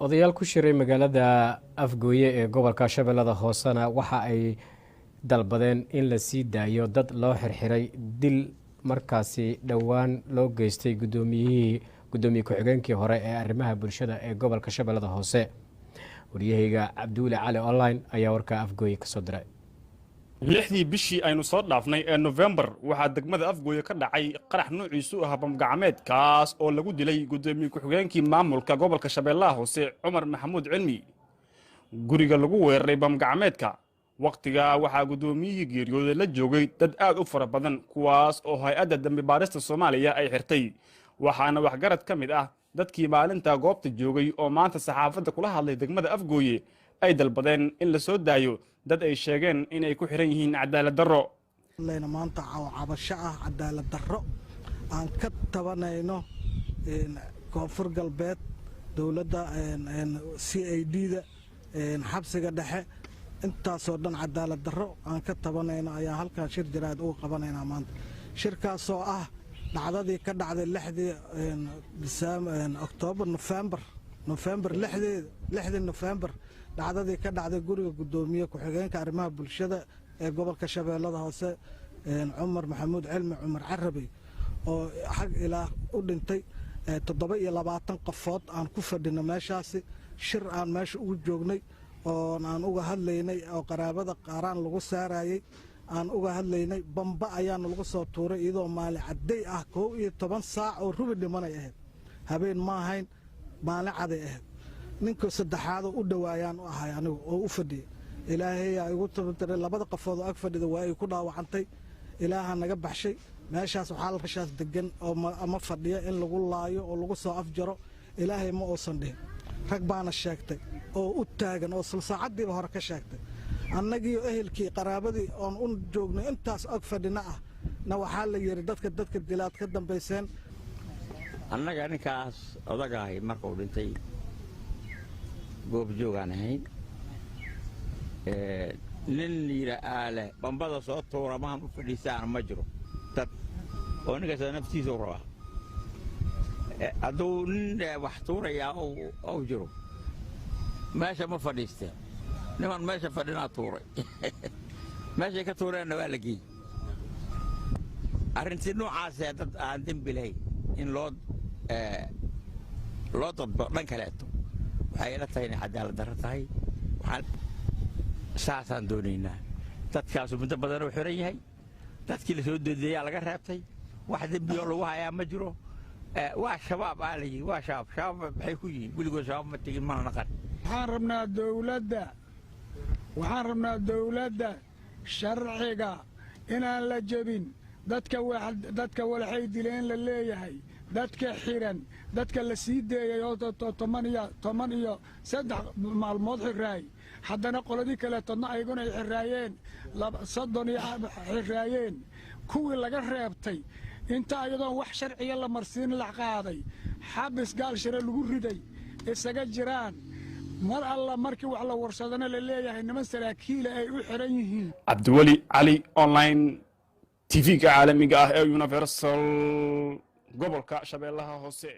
odayaal ku shiray magaalada Afgooye ee gobolka Shabeellada Hoosena waxa ay dalbadeen in la sii daayo dad loo xirxiray dil markaasi dhawaan loo geystay gudoomiye ku-xigeenkii hore ee arrimaha bulshada ee gobolka Shabeellada Hoose. wariyahayga Cabdulle Cali online ayaa warka Afgooye ka soo diray. lixdii bishii aynu soo dhaafnay ee November waxaa degmada Afgooye ka dhacay qarax nuuciisu ah bamgacmeed kaas oo lagu dilay gudoomiye ku-xigeenkii maamulka gobolka Shabeellaha Hoose Cumar Maxamuud Cilmi. guriga lagu weeraray bamgacmeedka waqtiga waxaa gudoomiyihii geeriyooday la joogay dad aad u fara badan kuwaas oo hay'adda dambi baarista Soomaaliya ay xirtay, waxaana waxgarad ka mid ah dadkii maalinta goobta joogay oo maanta saxaafadda kula hadlay degmada Afgooye ay dalbadeen in la soo daayo dad ay sheegeen in ay ku xiran yihiin cadaalad darro. leena maanta cabasho ah cadaalad darro aan ka tabanayno koonfur galbeed dawladda CID-da xabsiga dhexe intaasoo dhan cadaalad darro aan ka tabanayno ayaa halkan shir jiraad uga qabanaynaa maanta. shirkaasoo ah dhacdadii ka dhacday 6 Oktoobar November 6 November dhacdadii ka dhacday guriga gudoomiye ku-xigeenka arrimaha bulshada ee gobolka Shabeellada Hoose Cumar Maxamuud Cilmi Cumar Carabi oo xaq ilaah u dhintay 27 qofood aan ku fadhino meeshaasi shir aan meesha ugu joognay oo aan uga hadlaynay oo qaraabada qaaraan lagu saarayay aan uga hadlaynay bamba ayaan lagu soo tuuray iyadoo maalin caday ah 12 saac oo rubi dhimanay ahayd habeen ma ahayn maalin caday ahayd ninka saddexaad u dhawaayaan u ahay anigu oo u fadhiyay ilaahay ay ugu tababaray labada qofood oo ag fadhida waa ay ku dhaawacantay ilaaha naga baxshay meeshaas waxa la rashaas degan oo ama fadhiya in lagu laayo oo lagu soo afjaro ilaahay ma oosan dhihin rag baana sheegtay oo u taagan oo saacadiiba hore ka sheegtay annagii ehelkii qaraabadii oon u joognay intaas ag fadhina ah na waxaa la yiri dadka dilaad ka dambeyseen annaga ninkaas odagahay markuu dhintay goob joogaan ahayn nin liira aale bambada soo tuura mahan u fadhiisaan ma jiro dad oo ninkaas naftiisa u rabaa hadduu nin wax tuurayaa oo jiro meesha ma fadhiisteen niman meesha fadhinaa tuuray meeshay ka tuureenna waa la geeyey arrintii noocaasee dad aan dembi lahayn in loo dadbo dhan kaleeto waxay ila tahay inay cadaalad darro tahay saasaan doonaynaa dadkaasu muddo badan uu xiran yahay dadkii la soo deedeeyaa laga reebtay wax dembioo lagu hayaa ma jiro waa shabaab aa la yidhi waa shabaab maxay ku yihiin weligood shabaab ma tegin mana naqan waxaan rabnaa dawladda sharciga inaan la jebin dadka walaxay dileen la leeyahay dadka xiran dadka la sii deeyay oo 13 maalmood xiraay haddana qoladii kale todna ayaguna ay xiraayeen 30 xiraayeen kuwii laga reebtay inta ayadoon wax sharciga la marsiin la qaaday xabis gaal shira lagu riday isaga jiraan mar alla markii wax la warsadana la leeyahay niman saraakiil ay u xiran yihiin. Cabdulle Cali online TV-ga caalamiga ah ee Universal gobolka Shabeellaha Hoose.